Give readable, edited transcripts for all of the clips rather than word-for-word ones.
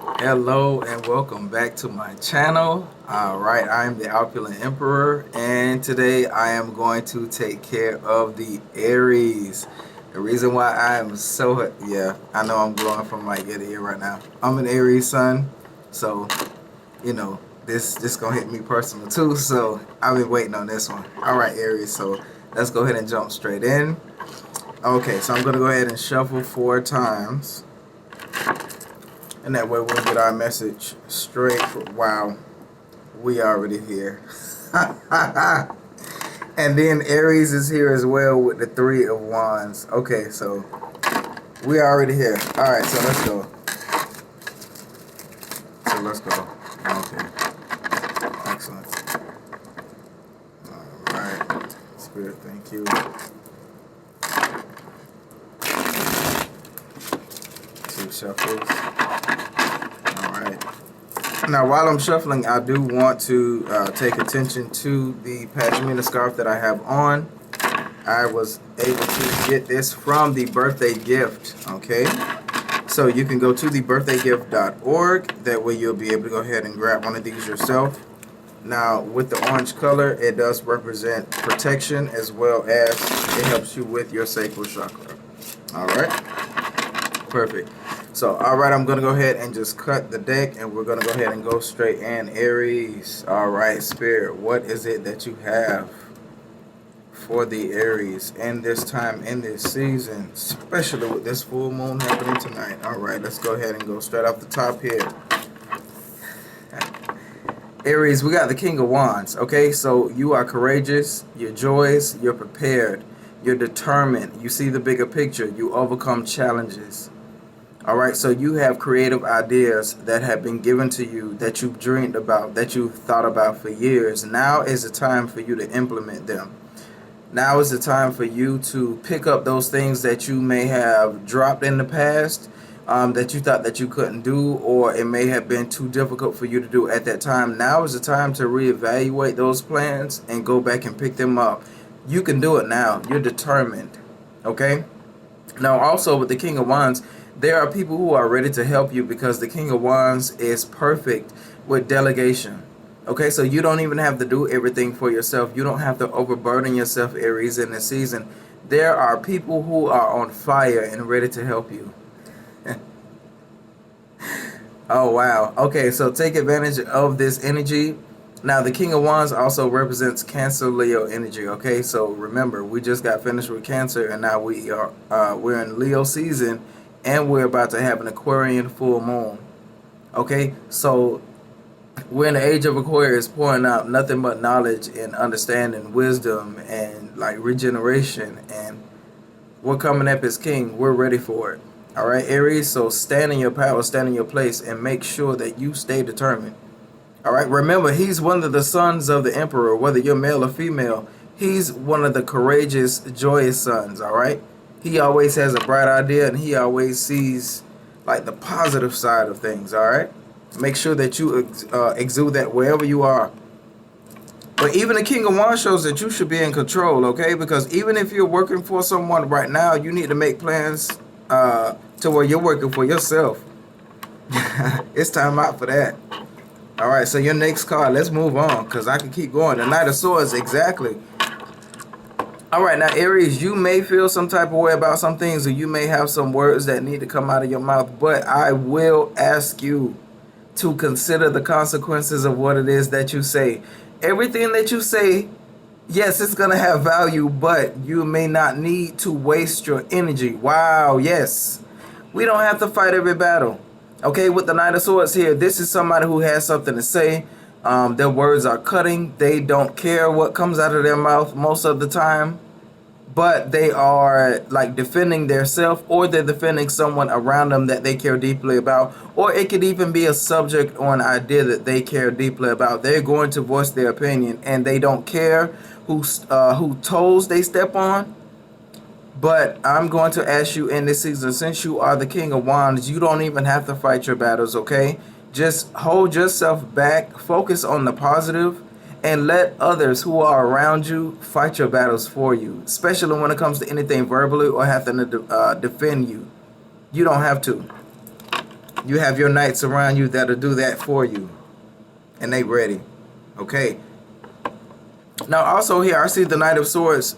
Hello and welcome back to my channel. Alright, I am the Opulent Emperor, and today I am going to take care of the Aries. The reason why I am so, yeah, I know I'm glowing from like ear to ear right now. I'm an Aries sun, so, you know, this gonna hit me personal too, so I've been waiting on this one. Alright, Aries, so let's go ahead and jump straight in. Okay, so I'm gonna go ahead and shuffle 4 times. And that way we'll get our message straight. Wow, we already here. And then Aries is here as well with the 3 of Wands. Okay, so we already here. All right, so let's go. Okay, excellent. All right, Spirit, thank you. 2 shuffles. Now, while I'm shuffling, I do want to take attention to the pashmina scarf that I have on. I was able to get this from the birthday gift, okay? So you can go to thebirthdaygift.org. That way you'll be able to go ahead and grab one of these yourself. Now, with the orange color, it does represent protection as well as it helps you with your sacral chakra. All right? Perfect. So, all right, I'm going to go ahead and just cut the deck, and we're going to go ahead and go straight in. Aries. All right, Spirit, what is it that you have for the Aries in this time, in this season, especially with this full moon happening tonight? All right, let's go ahead and go straight off the top here. Aries, we got the King of Wands, okay? So you are courageous, you're joyous, you're prepared, you're determined, you see the bigger picture, you overcome challenges. All right, so you have creative ideas that have been given to you, that you've dreamed about, that you've thought about for years. Now is the time for you to implement them. Now is the time for you to pick up those things that you may have dropped in the past, that you thought that you couldn't do, or it may have been too difficult for you to do at that time. Now is the time to reevaluate those plans and go back and pick them up. You can do it now. You're determined, okay? Now, also with the King of Wands, there are people who are ready to help you because the King of Wands is perfect with delegation. Okay, so you don't even have to do everything for yourself. You don't have to overburden yourself, Aries, in this season. There are people who are on fire and ready to help you. Oh, wow. Okay, so take advantage of this energy. Now, the King of Wands also represents Cancer, Leo energy, okay? So remember, we just got finished with Cancer, and now we're in Leo season, and we're about to have an Aquarian full moon, okay? So we're in the age of Aquarius, pouring out nothing but knowledge and understanding, wisdom, and like regeneration, and we're coming up as king. We're ready for it. All right, Aries, so stand in your power, stand in your place, and make sure that you stay determined. All right, remember, he's one of the sons of the emperor, whether you're male or female. He's one of the courageous, joyous sons, all right? He always has a bright idea, and he always sees like the positive side of things, all right? Make sure that you exude that wherever you are. But even the King of Wands shows that you should be in control, okay? Because even if you're working for someone right now, you need to make plans to where you're working for yourself. It's time out for that. All right, so your next card, let's move on because I can keep going. The Knight of Swords, exactly. All right, now, Aries, you may feel some type of way about some things, or you may have some words that need to come out of your mouth, but I will ask you to consider the consequences of what it is that you say. Everything that you say, yes, it's going to have value, but you may not need to waste your energy. Wow, yes. We don't have to fight every battle. Okay, with the Knight of Swords here, this is somebody who has something to say. Their words are cutting. They don't care what comes out of their mouth most of the time. But they are like defending their self, or they're defending someone around them that they care deeply about. Or it could even be a subject or an idea that they care deeply about. They're going to voice their opinion, and they don't care who toes they step on. But I'm going to ask you in this season, since you are the King of Wands, you don't even have to fight your battles, okay? Just hold yourself back, focus on the positive, and let others who are around you fight your battles for you, especially when it comes to anything verbally or having to defend you. You don't have to. You have your knights around you that'll do that for you. And they ready. Okay. Now also here I see the Knight of Swords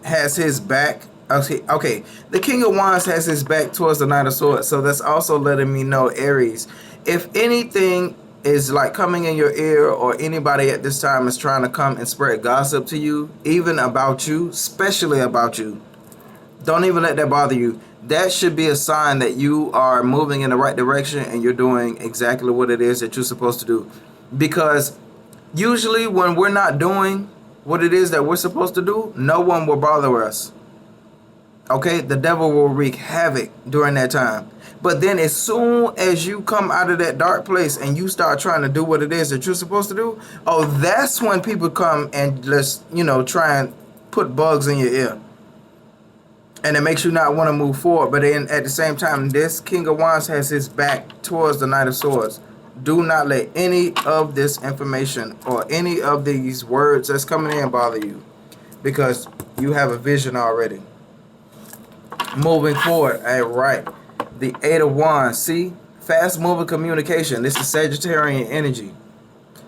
has his back. Okay, the King of Wands has his back towards the Knight of Swords. So that's also letting me know, Aries, if anything is like coming in your ear, or anybody at this time is trying to come and spread gossip to you, even about you, especially about you, don't even let that bother you. That should be a sign that you are moving in the right direction and you're doing exactly what it is that you're supposed to do. Because usually when we're not doing what it is that we're supposed to do, no one will bother us. Okay, the devil will wreak havoc during that time. But then as soon as you come out of that dark place and you start trying to do what it is that you're supposed to do, oh, that's when people come and just, try and put bugs in your ear. And it makes you not want to move forward. But then at the same time, this King of Wands has his back towards the Knight of Swords. Do not let any of this information or any of these words that's coming in bother you, because you have a vision already. Moving forward, all right. The Eight of Wands, see? Fast moving communication. This is Sagittarian energy.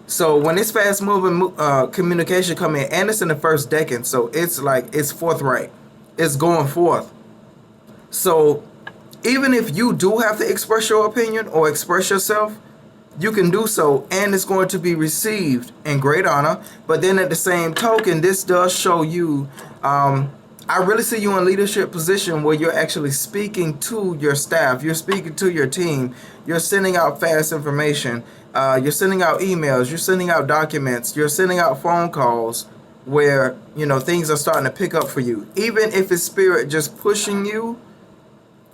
So when this fast moving communication come in, and it's in the first decan, so it's like it's forthright. It's going forth. So even if you do have to express your opinion or express yourself, you can do so, and it's going to be received in great honor. But then at the same token, this does show you, I really see you in leadership position where you're actually speaking to your staff, you're speaking to your team, you're sending out fast information, you're sending out emails, you're sending out documents, you're sending out phone calls where, things are starting to pick up for you. Even if it's spirit just pushing you,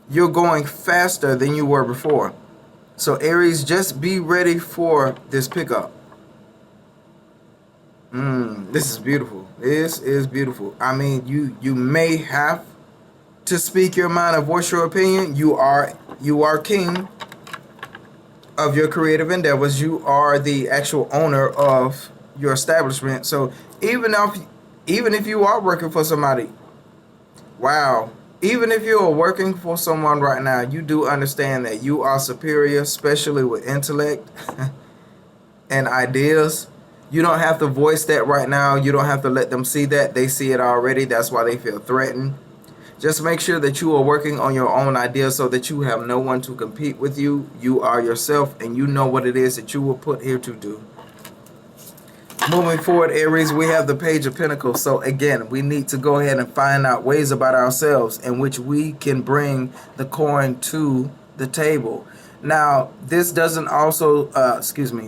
you're going faster than you were before. So Aries, just be ready for this pickup. This is beautiful. This is beautiful. I mean, you may have to speak your mind and voice your opinion. You are king of your creative endeavors. You are the actual owner of your establishment. So even if you are working for somebody, wow. Even if you are working for someone right now, you do understand that you are superior, especially with intellect and ideas. You don't have to voice that right now. You don't have to let them see that. They see it already. That's why they feel threatened. Just make sure that you are working on your own ideas so that you have no one to compete with you. You are yourself, and you know what it is that you were put here to do. Moving forward, Aries, we have the Page of Pentacles. So again, we need to go ahead and find out ways about ourselves in which we can bring the coin to the table. Now, this doesn't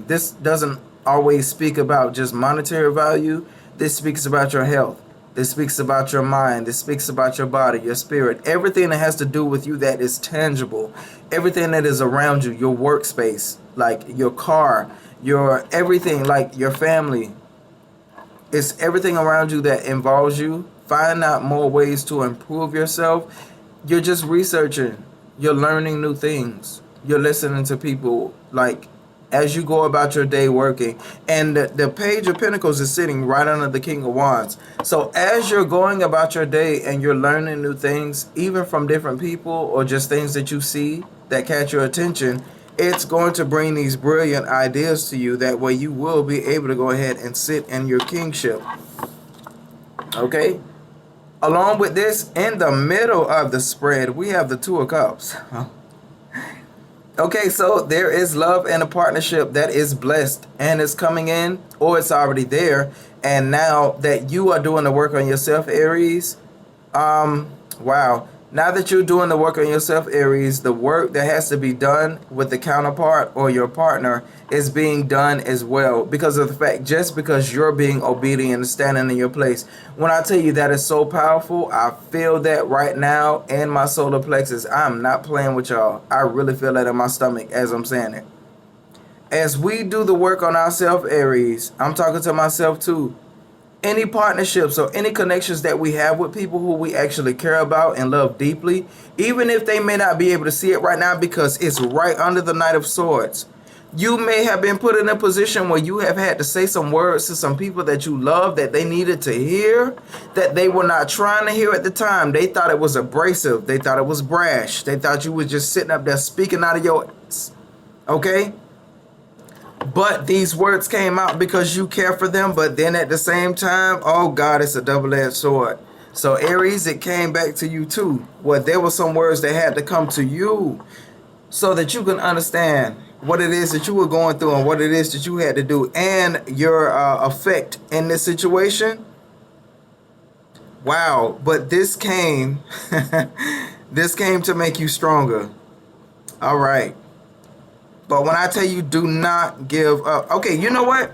this doesn't always speak about just monetary value. This speaks about your health. This speaks about your mind. This speaks about your body, your spirit, everything that has to do with you that is tangible, everything that is around you, your workspace, like your car, your everything, like your family. It's everything around you that involves you. Find out more ways to improve yourself. You're just researching. You're learning new things. You're listening to people, like, as you go about your day working. And the Page of Pentacles is sitting right under the King of Wands. So as you're going about your day and you're learning new things, even from different people or just things that you see that catch your attention, it's going to bring these brilliant ideas to you. That way you will be able to go ahead and sit in your kingship. Okay? Along with this, in the middle of the spread, we have the Two of Cups. Okay, so there is love and a partnership that is blessed and is coming in, or it's already there. And now that you are doing the work on yourself, Aries, wow. Now that you're doing the work on yourself, Aries, the work that has to be done with the counterpart or your partner is being done as well, because of the fact, just because you're being obedient and standing in your place. When I tell you that is so powerful, I feel that right now in my solar plexus. I'm not playing with y'all. I really feel that in my stomach as I'm saying it. As we do the work on ourselves, Aries, I'm talking to myself too. Any partnerships or any connections that we have with people who we actually care about and love deeply, even if they may not be able to see it right now because it's right under the Knight of Swords, You may have been put in a position where you have had to say some words to some people that you love that they needed to hear, that they were not trying to hear at the time. They thought it was abrasive. They thought it was brash. They thought you were just sitting up there speaking out of your ass. Okay? But these words came out because you care for them. But then at the same time, oh God, it's a double-edged sword. So Aries, it came back to you too. Well, there were some words that had to come to you so that you can understand what it is that you were going through and what it is that you had to do and your effect in this situation. Wow. But this came, this came to make you stronger. All right. But when I tell you, do not give up. Okay, you know what?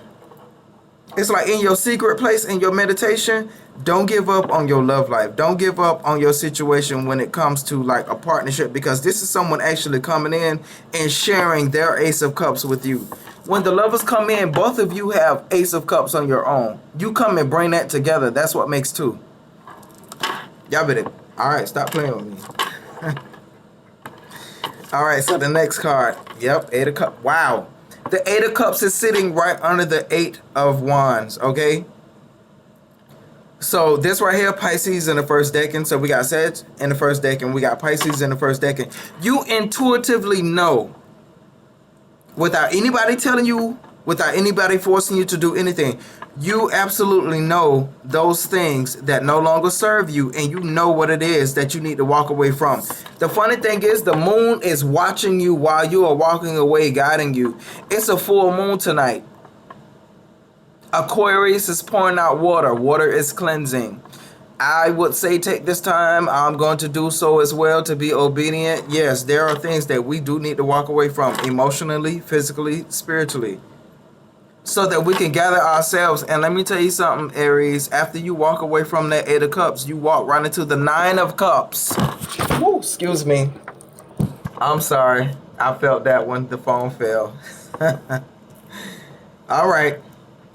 It's like in your secret place, in your meditation, don't give up on your love life. Don't give up on your situation when it comes to like a partnership, because this is someone actually coming in and sharing their Ace of Cups with you. When the lovers come in, both of you have Ace of Cups on your own. You come and bring that together. That's what makes two. Y'all better. All right, stop playing with me. All right, so the next card. Yep, Eight of Cups. Wow. The Eight of Cups is sitting right under the Eight of Wands, okay? So this right here, Pisces in the first decan. So we got Sag in the first decan. We got Pisces in the first decan. You intuitively know, without anybody telling you, without anybody forcing you to do anything, you absolutely know those things that no longer serve you, and you know what it is that you need to walk away from. The funny thing is, the moon is watching you while you are walking away, guiding you. It's a full moon tonight. Aquarius is pouring out water. Water is cleansing. I would say take this time. I'm going to do so as well to be obedient. Yes, there are things that we do need to walk away from emotionally, physically, spiritually, so that we can gather ourselves. And let me tell you something, Aries. After you walk away from that Eight of Cups, you walk right into the Nine of Cups. Woo, excuse me. I'm sorry. I felt that one. The phone fell. All right.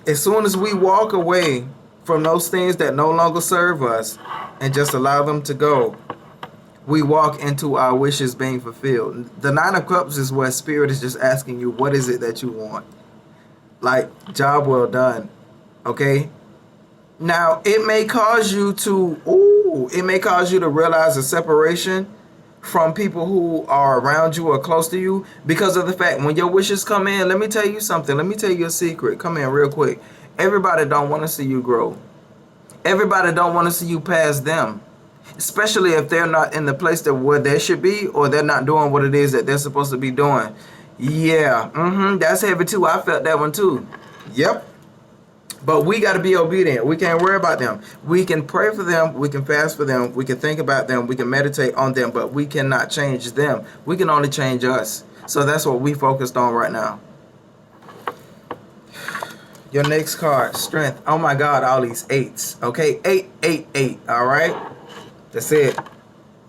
As soon as we walk away from those things that no longer serve us and just allow them to go, we walk into our wishes being fulfilled. The Nine of Cups is where Spirit is just asking you, what is it that you want? Like, job well done. Okay? Now, it may cause you to, it may cause you to realize a separation from people who are around you or close to you, because of the fact when your wishes come in. Let me tell you something. Let me tell you a secret. Come in real quick. Everybody don't want to see you grow. Everybody don't want to see you past them, especially if they're not in the place that where they should be, or they're not doing what it is that they're supposed to be doing. Yeah, that's heavy too. I felt that one too. Yep. But we got to be obedient. We can't worry about them. We can pray for them. We can fast for them. We can think about them. We can meditate on them. But we cannot change them. We can only change us. So that's what we focused on right now. Your next card, Strength. Oh my God, all these eights. Okay, 888. All right. That's it.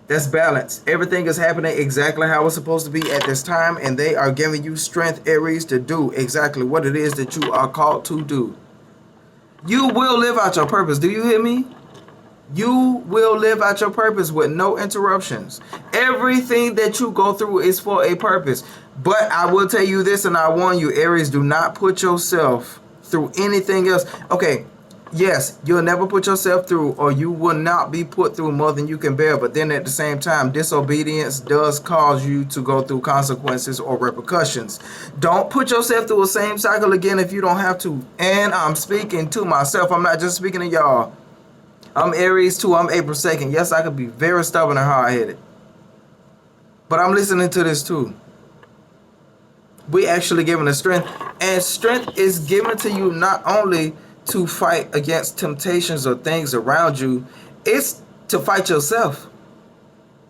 That's balance. Everything is happening exactly how it's supposed to be at this time. And they are giving you strength, Aries, to do exactly what it is that you are called to do. You will live out your purpose. Do you hear me? You will live out your purpose with no interruptions. Everything that you go through is for a purpose. But I will tell you this, and I warn you, Aries, do not put yourself through anything else. Okay, yes, you'll never put yourself through, or you will not be put through more than you can bear. But then at the same time, disobedience does cause you to go through consequences or repercussions. Don't put yourself through the same cycle again if you don't have to. And I'm speaking to myself. I'm not just speaking to y'all. I'm Aries too. I'm April 2nd. Yes, I could be very stubborn and hard-headed, but I'm listening to this too. We actually given the strength, and strength is given to you not only to fight against temptations or things around you, it's to fight yourself.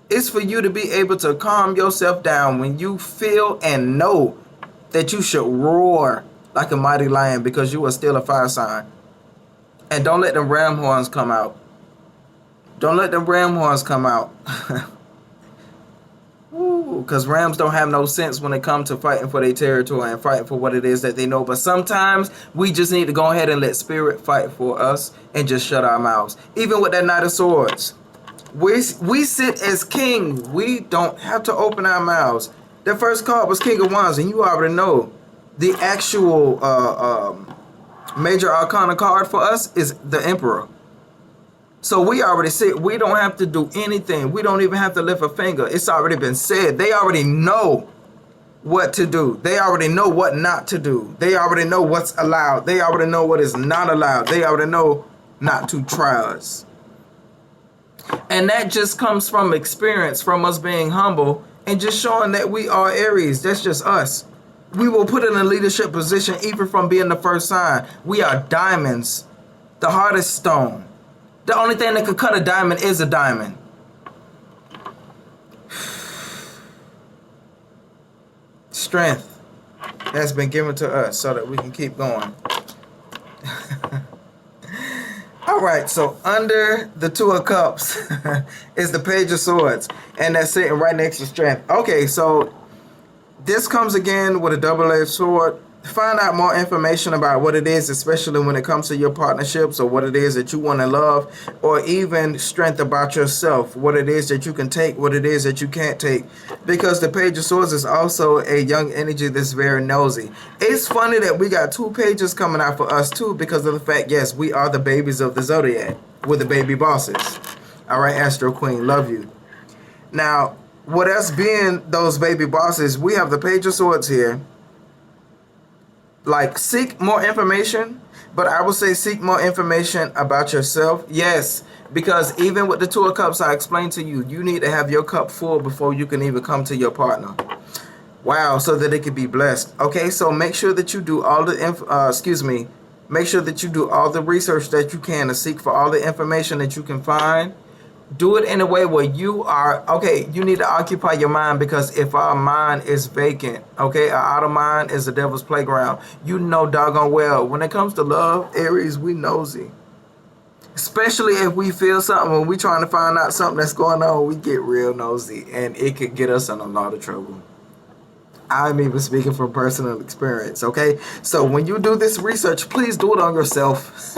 It's for you to be able to calm yourself down when you feel and know that you should roar like a mighty lion, because you are still a fire sign. And don't let them ram horns come out. Don't let them ram horns come out. Because rams don't have no sense when it comes to fighting for their territory and fighting for what it is that they know. But sometimes we just need to go ahead and let Spirit fight for us and just shut our mouths. Even with that Knight of Swords, we sit as king. We don't have to open our mouths. The first card was King of Wands, and you already know The actual major arcana card for us is the Emperor. So we already said we don't have to do anything. We don't even have to lift a finger. It's already been said. They already know what to do. They already know what not to do. They already know what's allowed. They already know what is not allowed. They already know not to try us. And that just comes from experience, from us being humble and just showing that we are Aries. That's just us. We will put in a leadership position even from being the first sign. We are diamonds, the hardest stone. The only thing that could cut a diamond is a diamond. Strength has been given to us so that we can keep going. All right, so under the Two of Cups is the Page of Swords, and that's sitting right next to Strength. Okay, so this comes again with a double-edged sword. Find out more information about what it is, especially when it comes to your partnerships or what it is that you want to love, or even strength about yourself, what it is that you can take, what it is that you can't take. Because the Page of Swords is also a young energy that's very nosy. It's funny that we got two pages coming out for us too, because of the fact, yes, we are the babies of the Zodiac. We're the baby bosses. All right, Astro Queen, love you. Now, with us being those baby bosses, we have the Page of Swords here. Like, seek more information, but I would say seek more information about yourself. Yes, because even with the Two of Cups, I explained to you, you need to have your cup full before you can even come to your partner. Wow, so that it could be blessed. Okay, so make sure that you do all the make sure that you do all the research that you can to seek for all the information that you can find. Do it in a way where you are, okay, you need to occupy your mind, because if our mind is vacant, okay, our outer mind is the devil's playground. You know doggone well, when it comes to love, Aries, we nosy. Especially if we feel something, when we trying to find out something that's going on, we get real nosy, and it could get us in a lot of trouble. I'm even speaking from personal experience, okay? So when you do this research, please do it on yourself.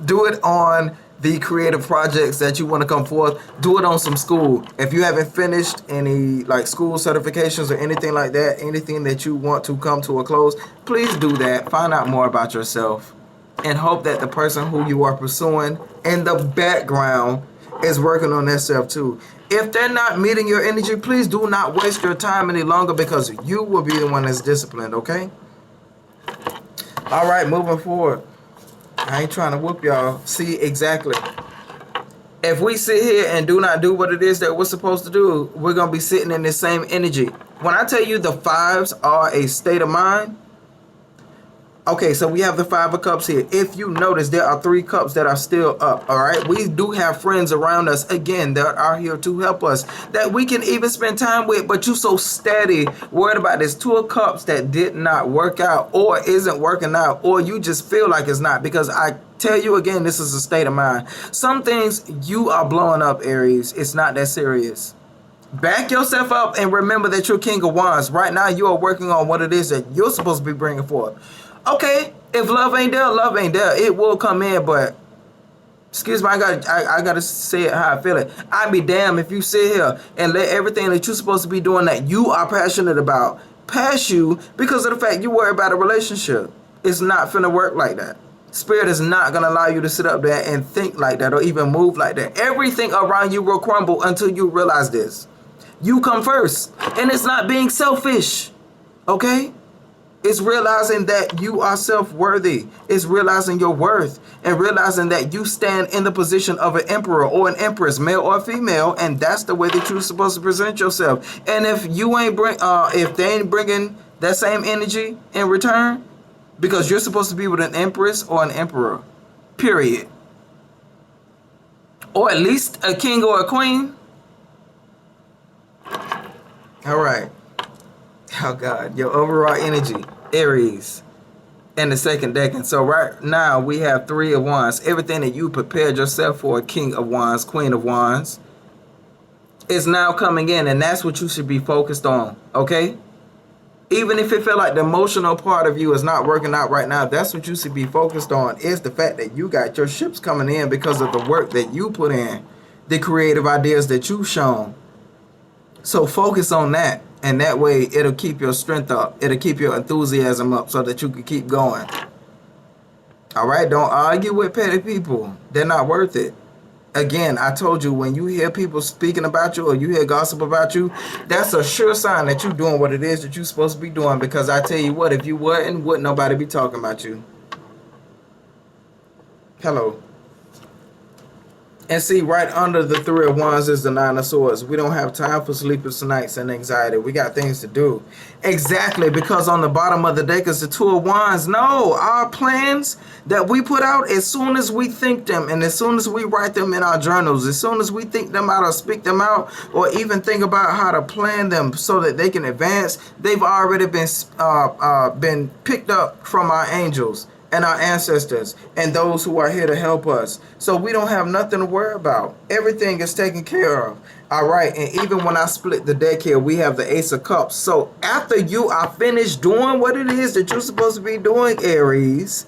Do it on the creative projects that you want to come forth. Do it on some school. If you haven't finished any like school certifications or anything like that, anything that you want to come to a close, please do that. Find out more about yourself and hope that the person who you are pursuing in the background is working on themselves too. If they're not meeting your energy, please do not waste your time any longer, because you will be the one that's disciplined, okay? All right, moving forward. I ain't trying to whoop y'all. See, exactly. If we sit here and do not do what it is that we're supposed to do, we're going to be sitting in the same energy. When I tell you the fives are a state of mind, okay, so we have the Five of Cups here. If you notice, there are 3 cups that are still up, all right? We do have friends around us, again, that are here to help us, that we can even spend time with, but you so steady, worried about this 2 of Cups that did not work out or isn't working out, or you just feel like it's not, because I tell you again, this is a state of mind. Some things you are blowing up, Aries. It's not that serious. Back yourself up and remember that you're King of Wands. Right now, you are working on what it is that you're supposed to be bringing forth. Okay, if love ain't there, love ain't there. It will come in, but excuse me, I gotta say it how I feel it. I'd be damned if you sit here and let everything that you're supposed to be doing that you are passionate about pass you because of the fact you worry about a relationship. It's not finna work like that. Spirit is not gonna allow you to sit up there and think like that or even move like that. Everything around you will crumble until you realize this. You come first, and it's not being selfish, okay? It's realizing that you are self-worthy. It's realizing your worth and realizing that you stand in the position of an emperor or an empress, male or female, and that's the way that you're supposed to present yourself. And if you ain't if they ain't bringing that same energy in return, because you're supposed to be with an empress or an emperor, period, or at least a king or a queen. All right. Oh God, your overall energy, Aries, in the second decan. So right now we have 3 of Wands. Everything that you prepared yourself for, King of Wands, Queen of Wands, is now coming in, and that's what you should be focused on, okay? Even if it feel like the emotional part of you is not working out right now, that's what you should be focused on, is the fact that you got your ships coming in because of the work that you put in, the creative ideas that you've shown. So focus on that. And that way, it'll keep your strength up. It'll keep your enthusiasm up so that you can keep going. All right? Don't argue with petty people. They're not worth it. Again, I told you, when you hear people speaking about you or you hear gossip about you, that's a sure sign that you're doing what it is that you're supposed to be doing. Because I tell you what, if you wouldn't nobody be talking about you. Hello. And see, right under the Three of Wands is the Nine of Swords. We don't have time for sleepless nights and anxiety. We got things to do. Exactly, because on the bottom of the deck is the Two of Wands. No, our plans that we put out, as soon as we think them and as soon as we write them in our journals, as soon as we think them out or speak them out or even think about how to plan them so that they can advance, they've already been picked up from our angels and our ancestors and those who are here to help us. So we don't have nothing to worry about. Everything is taken care of. All right. And even when I split the deck here, we have the Ace of Cups. So after you are finished doing what it is that you're supposed to be doing, Aries,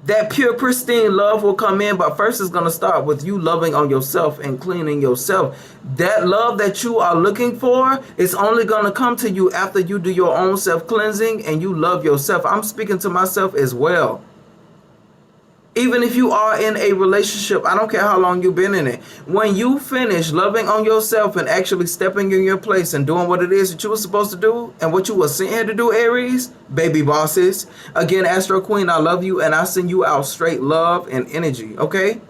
that pure, pristine love will come in. But first, it's going to start with you loving on yourself and cleaning yourself. That love that you are looking for is only going to come to you after you do your own self-cleansing and you love yourself. I'm speaking to myself as well. Even if you are in a relationship, I don't care how long you've been in it. When you finish loving on yourself and actually stepping in your place and doing what it is that you were supposed to do and what you were sent here to do, Aries, baby bosses. Again, Astro Queen, I love you and I send you out straight love and energy, okay?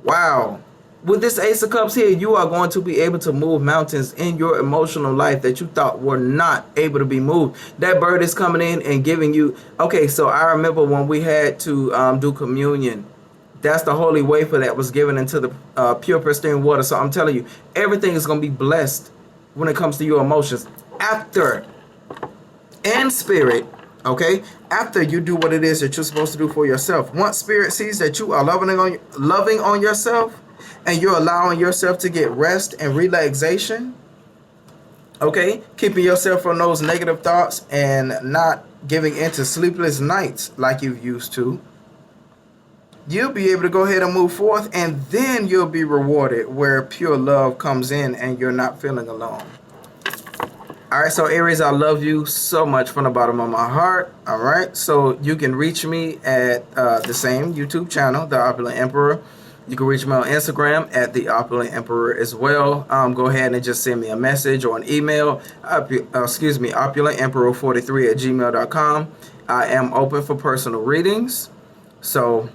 Wow. With this Ace of Cups here, you are going to be able to move mountains in your emotional life that you thought were not able to be moved. That bird is coming in and giving you... Okay, so I remember when we had to do communion. That's the holy wafer that was given into the pure, pristine water. So I'm telling you, everything is going to be blessed when it comes to your emotions. After, in spirit, okay, after you do what it is that you're supposed to do for yourself. Once spirit sees that you are loving on yourself, and you're allowing yourself to get rest and relaxation, okay, keeping yourself from those negative thoughts and not giving into sleepless nights like you used to, you'll be able to go ahead and move forth, and then you'll be rewarded where pure love comes in and you're not feeling alone. All right, so Aries, I love you so much from the bottom of my heart. All right, so you can reach me at the same YouTube channel, The Opulent Emperor. You can reach me on Instagram at The Opulent Emperor as well. Go ahead and just send me a message or an email. opulentemperor43@gmail.com. I am open for personal readings. So,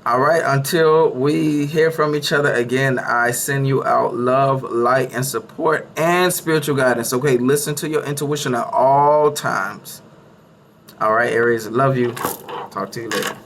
all right, until we hear from each other again, I send you out love, light, and support and spiritual guidance. Okay, listen to your intuition at all times. All right, Aries, love you. Talk to you later.